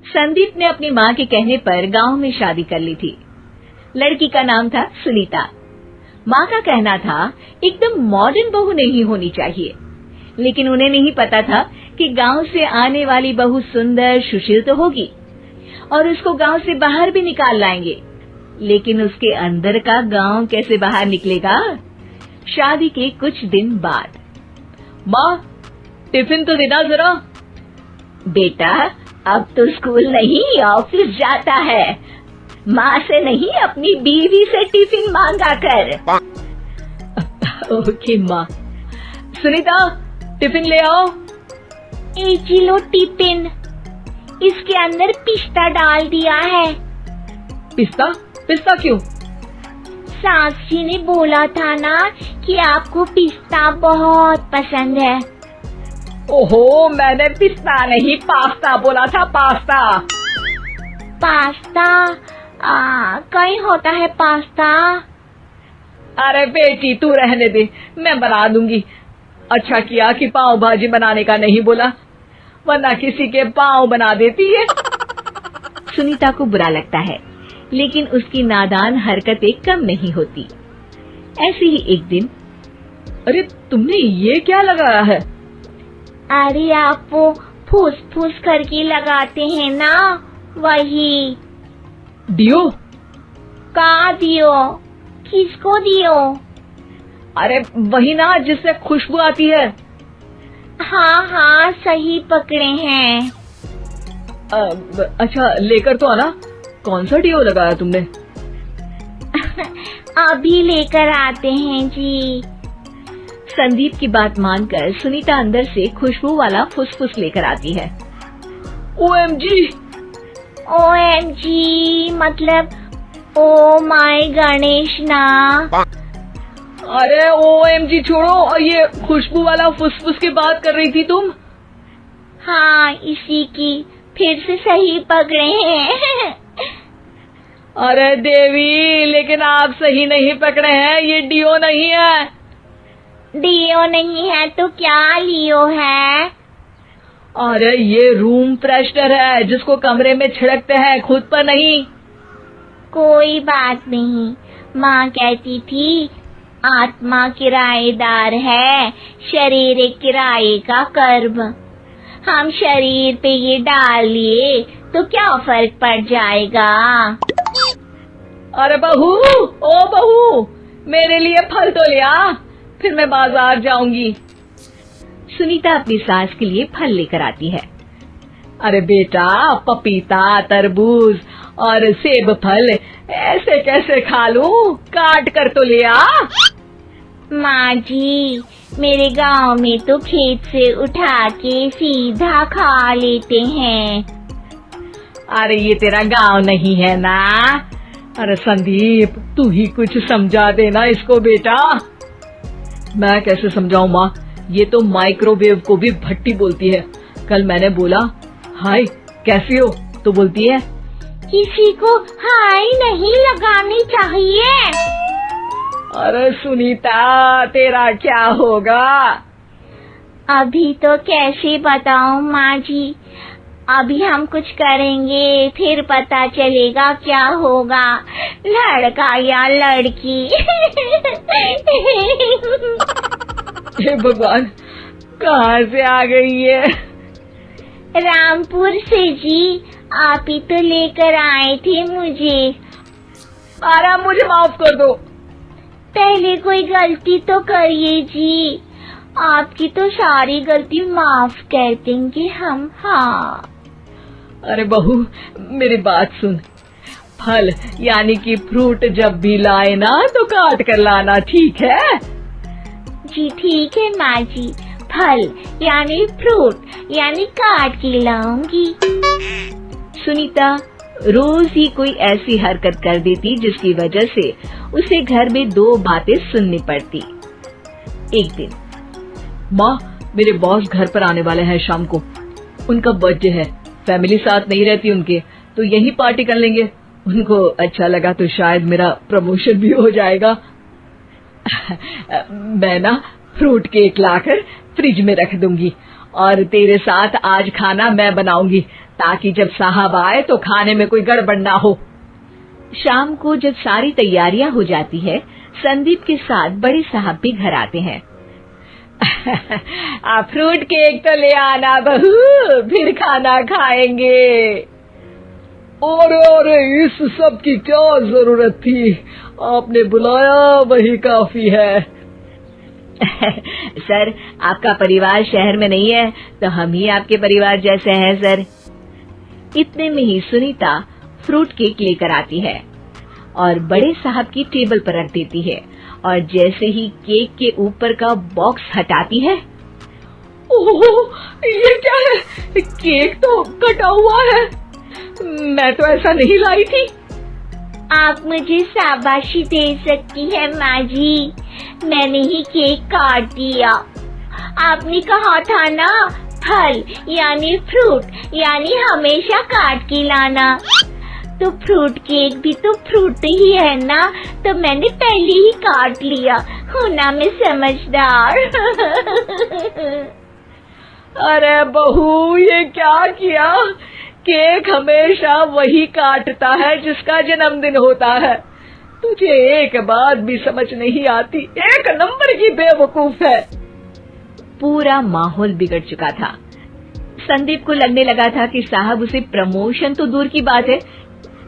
संदीप ने अपनी माँ के कहने पर गांव में शादी कर ली थी। लड़की का नाम था सुनीता। माँ का कहना था एकदम मॉडर्न बहू नहीं होनी चाहिए, लेकिन उन्हें नहीं पता था कि गांव से आने वाली बहू सुंदर सुशील तो होगी और उसको गांव से बाहर भी निकाल लाएंगे, लेकिन उसके अंदर का गांव कैसे बाहर निकलेगा। शादी के कुछ दिन बाद, माँ टिफिन तो देना जरा। बेटा अब तो स्कूल नहीं ऑफिस जाता है, माँ से नहीं अपनी बीवी से टिफिन मांगा कर। ओके माँ। सुनीता टिफिन ले आओ। लो टिफिन, इसके अंदर पिस्ता डाल दिया है। पिस्ता? पिस्ता क्यों? सास जी ने बोला था ना कि आपको पिस्ता बहुत पसंद है। ओहो, मैंने पिस्ता नहीं पास्ता बोला था, पास्ता। पास्ता? कहीं होता है पास्ता? अरे बेटी तू रहने दे, मैं बना दूंगी। अच्छा किया कि पाव भाजी बनाने का नहीं बोला, वरना किसी के पाव बना देती है। सुनीता को बुरा लगता है, लेकिन उसकी नादान हरकतें कम नहीं होती। ऐसे ही एक दिन, अरे तुमने ये क्या लगाया है? अरे आप वो फूस फूस करके लगाते हैं ना, वही। डियो? कहाँ दियो? किसको दियो? अरे वही ना जिससे खुशबू आती है। हाँ सही पकड़े हैं। अच्छा लेकर तो आना। कौन सा डियो लगाया तुमने? अभी लेकर आते हैं जी। संदीप की बात मानकर सुनीता अंदर से खुशबू वाला फुसफुस लेकर आती है। ओएमजी! ओएमजी मतलब ओ माय गणेश ना। अरे ओएमजी छोड़ो, ये खुशबू वाला फुसफुस की बात कर रही थी तुम? हाँ इसी की, फिर से सही पकड़े हैं। अरे देवी, लेकिन आप सही नहीं पकड़े हैं, ये डियो नहीं है। डियो नहीं है तो क्या लियो है? अरे ये रूम फ्रेशनर है, जिसको कमरे में छिड़कते हैं, खुद पर नहीं। कोई बात नहीं, माँ कहती थी आत्मा किराएदार है, शरीर एक किराए का कर्म। हम शरीर पे ये डाल लिए तो क्या फर्क पड़ जाएगा। अरे बहू, ओ बहू, मेरे लिए फल तो ले आ, फिर मैं बाजार जाऊंगी। सुनीता अपनी सास के लिए फल लेकर आती है। अरे बेटा, पपीता, तरबूज और सेब फल ऐसे कैसे खा लूं? काट कर तो ले आ। माँ जी, मेरे गांव में तो खेत से उठा के सीधा खा लेते हैं। अरे ये तेरा गांव नहीं है ना। अरे संदीप, तू ही कुछ समझा देना इसको बेटा। मैं कैसे समझाऊं माँ, ये तो माइक्रोवेव को भी भट्टी बोलती है। कल मैंने बोला हाय कैसी हो, तो बोलती है किसी को हाय नहीं लगानी चाहिए। अरे सुनीता, तेरा क्या होगा? अभी तो कैसे बताऊं माँ जी, अभी हम कुछ करेंगे फिर पता चलेगा क्या होगा, लड़का या लड़की। हे भगवान, कहाँ से आ गई है? रामपुर से जी, आप ही तो लेकर आए थे मुझे। अरे मुझे माफ कर दो। पहले कोई गलती तो करिए जी, आपकी तो सारी गलती माफ कर देंगे हम। हाँ अरे बहू, मेरी बात सुन। फल यानी कि फ्रूट जब भी लाए ना तो काट कर लाना, ठीक है? जी ठीक है माँ जी, फल यानी फ्रूट यानी काट के लाऊंगी। सुनीता रोज ही कोई ऐसी हरकत कर देती जिसकी वजह से उसे घर में दो बातें सुननी पड़ती। एक दिन, माँ मेरे बॉस घर पर आने वाले हैं शाम को, उनका बर्थडे है, फैमिली साथ नहीं रहती उनके, तो यही पार्टी कर लेंगे। उनको अच्छा लगा तो शायद मेरा प्रमोशन भी हो जाएगा। मैं ना फ्रूट केक लाकर फ्रिज में रख दूंगी और तेरे साथ आज खाना मैं बनाऊंगी, ताकि जब साहब आए तो खाने में कोई गड़बड़ ना हो। शाम को जब सारी तैयारियां हो जाती है, संदीप के साथ बड़े साहब भी घर आते हैं। फ्रूट केक तो ले आना बहू, फिर खाना खाएंगे। अरे इस सब की क्या जरूरत थी, आपने बुलाया वही काफी है। सर, आपका परिवार शहर में नहीं है तो हम ही आपके परिवार जैसे हैं सर। इतने में ही सुनीता फ्रूट केक लेकर आती है और बड़े साहब की टेबल पर रख देती है, और जैसे ही केक के ऊपर का बॉक्स हटाती है, ओह, ये क्या है? केक तो कटा हुआ है, मैं तो ऐसा नहीं लाई थी। आप मुझे शाबाशी दे सकती है माँ जी, मैंने ही केक काट दिया। आपने कहा था ना, फल यानी फ्रूट यानी हमेशा काट के लाना, तो फ्रूट केक भी तो फ्रूट ही है ना, तो मैंने पहले ही काट लिया। हूँ ना मैं समझदार। अरे बहू, ये क्या किया? केक हमेशा वही काटता है जिसका जन्मदिन होता है। तुझे एक बात भी समझ नहीं आती, एक नंबर की बेवकूफ है। पूरा माहौल बिगड़ चुका था। संदीप को लगने लगा था कि साहब उसे प्रमोशन तो दूर की बात है,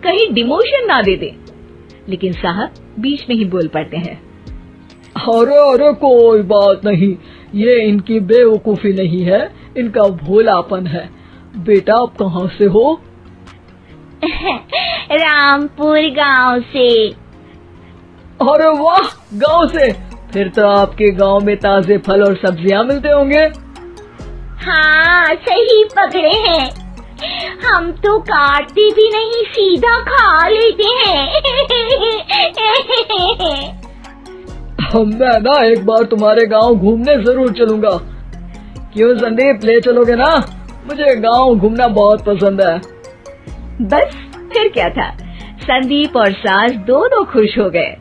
कहीं डिमोशन ना दे दे, लेकिन साहब बीच में ही बोल पड़ते हैं। अरे कोई बात नहीं, ये इनकी बेवकूफी नहीं है, इनका भोलापन है। बेटा, आप कहाँ से हो? रामपुर गांव से। अरे वाह, गांव से? फिर तो आपके गांव में ताजे फल और सब्जियां मिलते होंगे। हाँ, सही पकड़े हैं, हम तो काटते भी नहीं, सीधा खा लेते हैं। मैं ना एक बार तुम्हारे गांव घूमने जरूर चलूंगा। क्यों संदीप, ले चलोगे ना? मुझे गांव घूमना बहुत पसंद है। बस फिर क्या था, संदीप और सास दोनों खुश हो गए,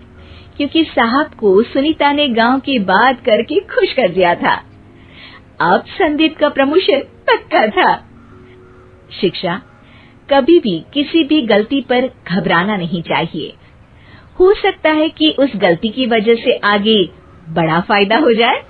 क्योंकि साहब को सुनीता ने गांव की बात करके खुश कर दिया था। अब संदीप का प्रमोशन पक्का था। शिक्षा, कभी भी किसी भी गलती पर घबराना नहीं चाहिए। हो सकता है कि उस गलती की वजह से आगे बड़ा फायदा हो जाए।